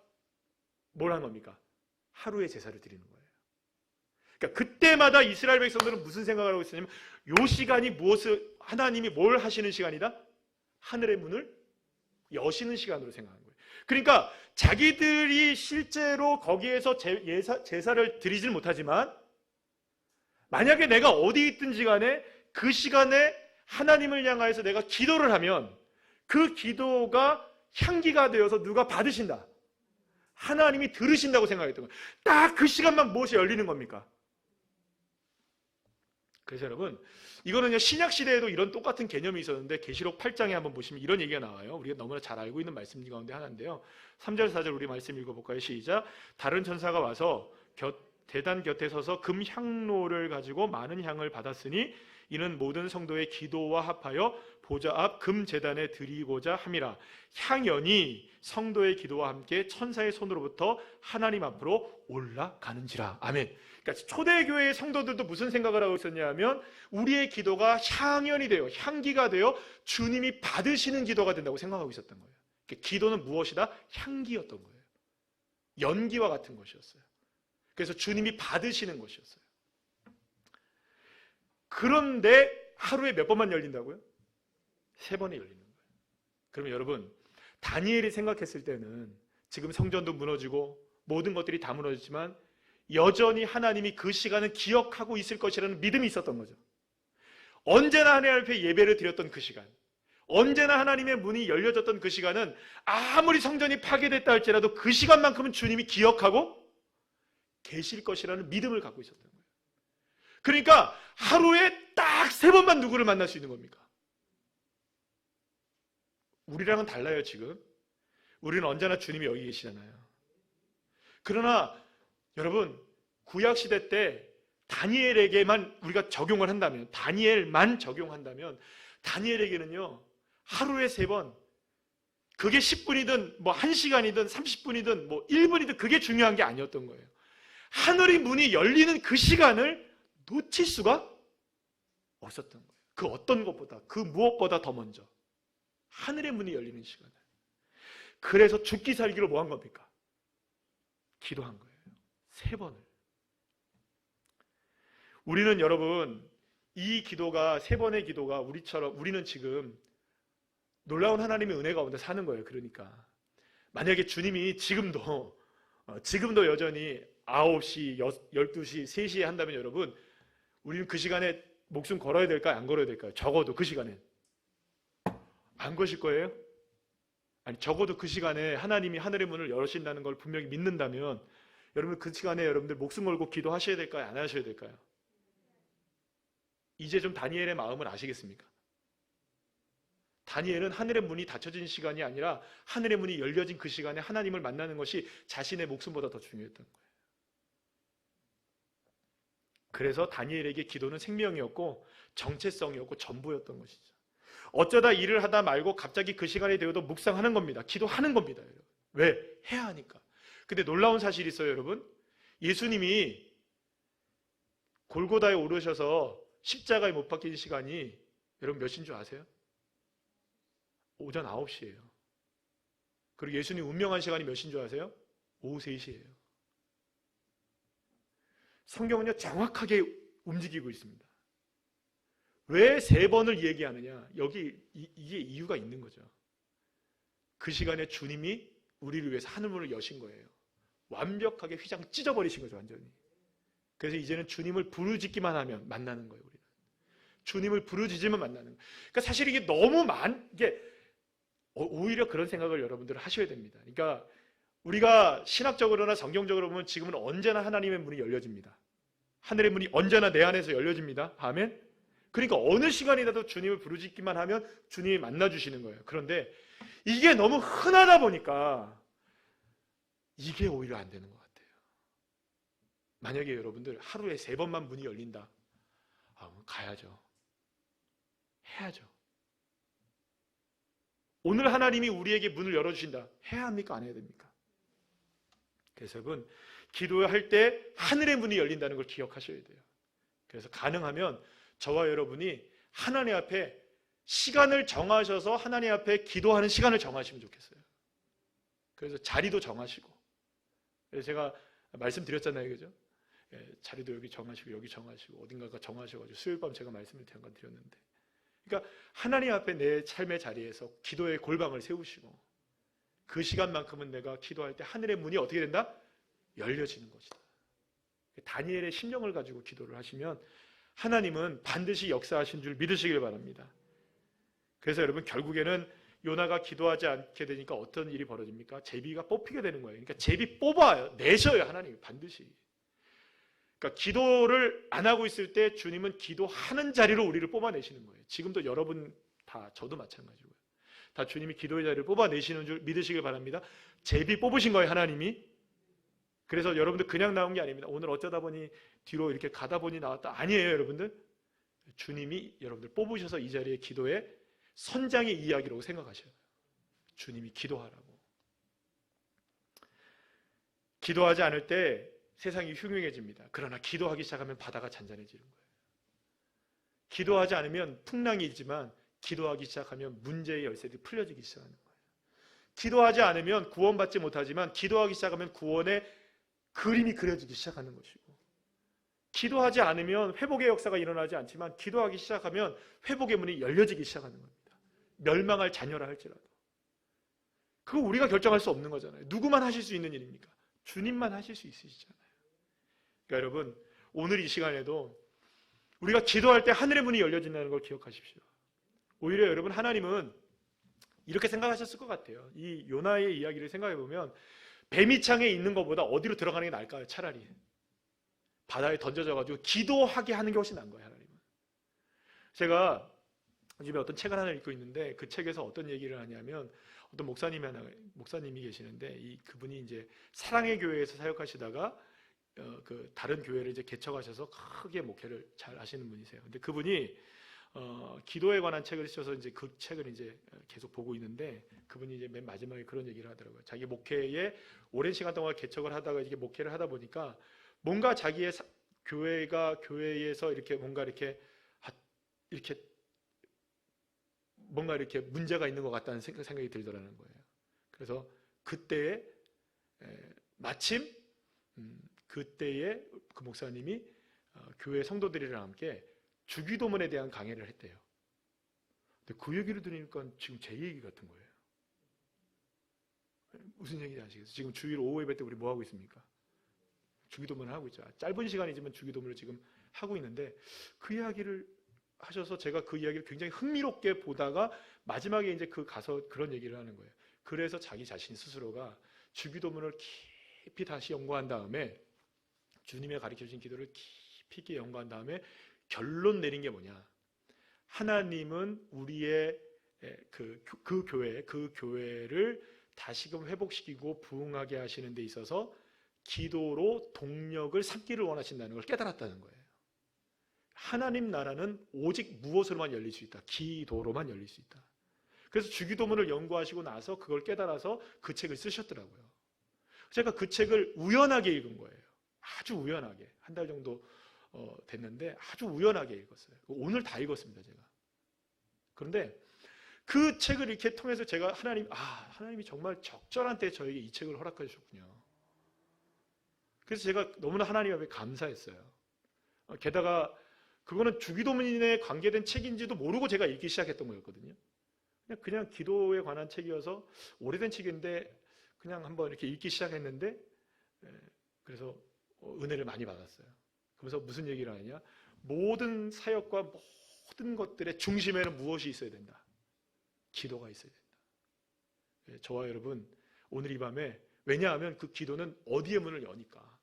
뭘 한 겁니까? 하루의 제사를 드리는 거예요. 그러니까 그때마다 이스라엘 백성들은 무슨 생각을 하고 있었냐면 이 시간이 무엇을 하나님이 뭘 하시는 시간이다? 하늘의 문을 여시는 시간으로 생각하는 거예요. 그러니까 자기들이 실제로 거기에서 제사를 드리질 못하지만 만약에 내가 어디 있든지 간에 그 시간에 하나님을 향하여서 내가 기도를 하면 그 기도가 향기가 되어서 누가 받으신다. 하나님이 들으신다고 생각했던 거예요. 딱 그 시간만 무엇이 열리는 겁니까? 그래서 여러분 이거는요 신약 시대에도 이런 똑같은 개념이 있었는데 계시록 8장에 한번 보시면 이런 얘기가 나와요. 우리가 너무나 잘 알고 있는 말씀 가운데 하나인데요. 3절 4절 우리 말씀 읽어볼까요? 시작. 다른 천사가 와서 대단 곁에 서서 금 향로를 가지고 많은 향을 받았으니 이는 모든 성도의 기도와 합하여 보좌 앞 금 제단에 드리고자 함이라. 향연이 성도의 기도와 함께 천사의 손으로부터 하나님 앞으로 올라가는지라. 아멘. 그러니까 초대교회의 성도들도 무슨 생각을 하고 있었냐면 우리의 기도가 향연이 되어 향기가 되어 주님이 받으시는 기도가 된다고 생각하고 있었던 거예요. 그러니까 기도는 무엇이다? 향기였던 거예요. 연기와 같은 것이었어요. 그래서 주님이 받으시는 것이었어요. 그런데 하루에 몇 번만 열린다고요? 3번에 열리는 거예요. 그러면 여러분 다니엘이 생각했을 때는 지금 성전도 무너지고 모든 것들이 다 무너졌지만 여전히 하나님이 그 시간을 기억하고 있을 것이라는 믿음이 있었던 거죠. 언제나 하나님 앞에 예배를 드렸던 그 시간, 언제나 하나님의 문이 열려졌던 그 시간은 아무리 성전이 파괴됐다 할지라도 그 시간만큼은 주님이 기억하고 계실 것이라는 믿음을 갖고 있었던 거예요. 그러니까 하루에 딱 3번만 누구를 만날 수 있는 겁니까? 우리랑은 달라요. 지금 우리는 언제나 주님이 여기 계시잖아요. 그러나 여러분 구약시대 때 다니엘에게만 우리가 적용을 한다면, 다니엘만 적용한다면 다니엘에게는요 하루에 3번, 그게 10분이든 뭐 1시간이든 30분이든 뭐 1분이든 그게 중요한 게 아니었던 거예요. 하늘의 문이 열리는 그 시간을 놓칠 수가 없었던 거예요. 그 어떤 것보다, 그 무엇보다 더 먼저 하늘의 문이 열리는 시간을. 그래서 죽기 살기로 뭐 한 겁니까? 기도한 거예요. 3번을. 우리는 여러분, 이 기도가, 3번의 기도가 우리는 지금 놀라운 하나님의 은혜 가운데 사는 거예요. 그러니까 만약에 주님이 지금도 여전히 9시, 12시, 3시에 한다면 여러분, 우리는 그 시간에 목숨 걸어야 될까요? 안 걸어야 될까요? 적어도 그 시간에 안 거실 거예요? 아니, 적어도 그 시간에 하나님이 하늘의 문을 열으신다는 걸 분명히 믿는다면 여러분, 그 시간에 여러분들 목숨 걸고 기도하셔야 될까요? 안 하셔야 될까요? 이제 좀 다니엘의 마음을 아시겠습니까? 다니엘은 하늘의 문이 닫혀진 시간이 아니라 하늘의 문이 열려진 그 시간에 하나님을 만나는 것이 자신의 목숨보다 더 중요했던 거예요. 그래서 다니엘에게 기도는 생명이었고 정체성이었고 전부였던 것이죠. 어쩌다 일을 하다 말고 갑자기 그 시간이 되어도 묵상하는 겁니다. 기도하는 겁니다. 여러분. 왜? 해야 하니까. 근데 놀라운 사실이 있어요, 여러분. 예수님이 골고다에 오르셔서 십자가에 못 박힌 시간이 여러분 몇 시인 줄 아세요? 오전 9시예요. 그리고 예수님 운명한 시간이 몇 시인 줄 아세요? 오후 3시예요. 성경은요, 정확하게 움직이고 있습니다. 왜 3번을 얘기하느냐? 이게 이유가 있는 거죠. 그 시간에 주님이 우리를 위해서 하늘문을 여신 거예요. 완벽하게 휘장 찢어버리신 거죠, 완전히. 그래서 이제는 주님을 부르짖기만 하면 만나는 거예요, 우리는. 주님을 부르짖으면 만나는 거예요. 그러니까 사실 이게 너무 이게 오히려 그런 생각을 여러분들은 하셔야 됩니다. 그러니까 우리가 신학적으로나 성경적으로 보면 지금은 언제나 하나님의 문이 열려집니다. 하늘의 문이 언제나 내 안에서 열려집니다. 아멘. 그러니까 어느 시간이라도 주님을 부르짖기만 하면 주님이 만나주시는 거예요. 그런데 이게 너무 흔하다 보니까 이게 오히려 안 되는 것 같아요. 만약에 여러분들 하루에 3번만 문이 열린다. 가야죠. 해야죠. 오늘 하나님이 우리에게 문을 열어주신다. 해야 합니까? 안 해야 됩니까? 그래서 여러분, 기도할 때 하늘의 문이 열린다는 걸 기억하셔야 돼요. 그래서 가능하면 저와 여러분이 하나님 앞에 시간을 정하셔서 하나님 앞에 기도하는 시간을 정하시면 좋겠어요. 그래서 자리도 정하시고. 그래서 제가 말씀드렸잖아요. 그죠? 자리도 여기 정하시고 여기 정하시고 어딘가가 정하셔가지고 수요일 밤 제가 말씀을 잠깐 드렸는데, 그러니까 하나님 앞에 내 삶의 자리에서 기도의 골방을 세우시고 그 시간만큼은 내가 기도할 때 하늘의 문이 어떻게 된다? 열려지는 것이다. 다니엘의 심령을 가지고 기도를 하시면 하나님은 반드시 역사하신 줄 믿으시길 바랍니다. 그래서 여러분, 결국에는 요나가 기도하지 않게 되니까 어떤 일이 벌어집니까? 제비가 뽑히게 되는 거예요. 그러니까 제비 뽑아요. 내셔요, 하나님이 반드시. 그러니까 기도를 안 하고 있을 때 주님은 기도하는 자리로 우리를 뽑아내시는 거예요. 지금도 여러분 다, 저도 마찬가지고요. 다 주님이 기도의 자리를 뽑아내시는 줄 믿으시길 바랍니다. 제비 뽑으신 거예요, 하나님이. 그래서 여러분들 그냥 나온 게 아닙니다. 오늘 어쩌다 보니 뒤로 이렇게 가다 보니 나왔다. 아니에요, 여러분들. 주님이 여러분들 뽑으셔서 이 자리에 기도의 선장의 이야기라고 생각하셔야 돼요. 주님이 기도하라고. 기도하지 않을 때 세상이 흉흉해집니다. 그러나 기도하기 시작하면 바다가 잔잔해지는 거예요. 기도하지 않으면 풍랑이 있지만 기도하기 시작하면 문제의 열쇠들이 풀려지기 시작하는 거예요. 기도하지 않으면 구원받지 못하지만 기도하기 시작하면 구원의 그림이 그려지기 시작하는 것이고, 기도하지 않으면 회복의 역사가 일어나지 않지만 기도하기 시작하면 회복의 문이 열려지기 시작하는 겁니다. 멸망할 자녀라 할지라도. 그거 우리가 결정할 수 없는 거잖아요. 누구만 하실 수 있는 일입니까? 주님만 하실 수 있으시잖아요. 그러니까 여러분, 오늘 이 시간에도 우리가 기도할 때 하늘의 문이 열려진다는 걸 기억하십시오. 오히려 여러분, 하나님은 이렇게 생각하셨을 것 같아요. 이 요나의 이야기를 생각해 보면 뱀이창에 있는 것보다 어디로 들어가는 게 나을까요? 차라리 바다에 던져져가지고 기도하게 하는 게 훨씬 나은 거예요, 하나님은. 제가 집에 어떤 책을 하나 읽고 있는데 그 책에서 어떤 얘기를 하냐면, 어떤 목사님이 계시는데 그분이 이제 사랑의 교회에서 사역하시다가 그 다른 교회를 이제 개척하셔서 크게 목회를 잘 하시는 분이세요. 근데 그분이 기도에 관한 책을 쓰셔서 이제 그 책을 이제 계속 보고 있는데, 그분이 이제 맨 마지막에 그런 얘기를 하더라고요. 자기 목회에 오랜 시간 동안 개척을 하다가 이게 목회를 하다 보니까 뭔가 자기의 교회에서 이렇게 뭔가 이렇게 뭔가 이렇게 문제가 있는 것 같다는 생각이 들더라는 거예요. 그래서 그때에 마침 그때에 그 목사님이 교회 성도들이랑 함께 주기도문에 대한 강의를 했대요. 근데 그 얘기를 들으니까 지금 제 얘기 같은 거예요. 무슨 얘기인지 아시겠어요? 지금 주일 오후 예배 때 우리 뭐 하고 있습니까? 주기도문을 하고 있죠. 짧은 시간이지만 주기도문을 지금 하고 있는데 그 이야기를 하셔서 제가 그 이야기를 굉장히 흥미롭게 보다가 마지막에 이제 가서 그런 얘기를 하는 거예요. 그래서 자기 자신 스스로가 주기도문을 깊이 다시 연구한 다음에 주님의 가르쳐주신 기도를 깊이 있게 연구한 다음에 결론 내린 게 뭐냐? 하나님은 우리의 그 교회를 다시금 회복시키고 부흥하게 하시는 데 있어서 기도로 동력을 삼기를 원하신다는 걸 깨달았다는 거예요. 하나님 나라는 오직 무엇으로만 열릴 수 있다? 기도로만 열릴 수 있다. 그래서 주기도문을 연구하시고 나서 그걸 깨달아서 그 책을 쓰셨더라고요. 제가 그 책을 우연하게 읽은 거예요. 아주 우연하게. 한 달 정도 됐는데 아주 우연하게 읽었어요. 오늘 다 읽었습니다, 제가. 그런데 그 책을 이렇게 통해서 제가 하나님이 정말 적절한 때에 저에게 이 책을 허락해 주셨군요. 그래서 제가 너무나 하나님 앞에 감사했어요. 게다가 그거는 주기도문에 관계된 책인지도 모르고 제가 읽기 시작했던 거였거든요. 그냥 기도에 관한 책이어서 오래된 책인데 그냥 한번 이렇게 읽기 시작했는데 그래서 은혜를 많이 받았어요. 그래서 무슨 얘기를 하느냐? 모든 사역과 모든 것들의 중심에는 무엇이 있어야 된다? 기도가 있어야 된다. 저와 여러분 오늘 이 밤에 왜냐하면 그 기도는 어디의 문을 여니까?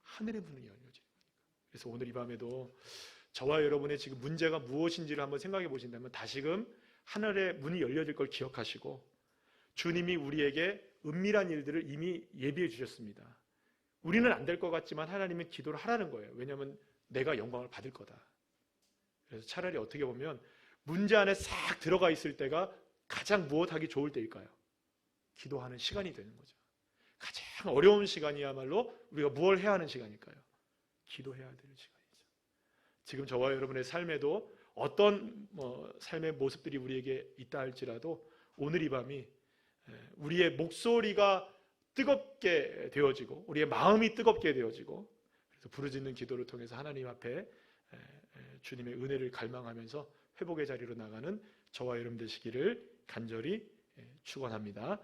하늘의 문을 열려지는 거니까. 그래서 오늘 이 밤에도 저와 여러분의 지금 문제가 무엇인지를 한번 생각해 보신다면 다시금 하늘의 문이 열려질 걸 기억하시고 주님이 우리에게 은밀한 일들을 이미 예비해 주셨습니다. 우리는 안 될 것 같지만 하나님은 기도를 하라는 거예요. 왜냐하면 내가 영광을 받을 거다. 그래서 차라리 어떻게 보면 문제 안에 싹 들어가 있을 때가 가장 무엇하기 좋을 때일까요? 기도하는 시간이 되는 거죠. 가장 어려운 시간이야말로 우리가 무엇을 해야 하는 시간일까요? 기도해야 될 시간이죠. 지금 저와 여러분의 삶에도 어떤 삶의 모습들이 우리에게 있다 할지라도 오늘 이 밤이 우리의 목소리가 뜨겁게 되어지고 우리의 마음이 뜨겁게 되어지고 그래서 부르짖는 기도를 통해서 하나님 앞에 주님의 은혜를 갈망하면서 회복의 자리로 나가는 저와 여러분 되시기를 간절히 축원합니다.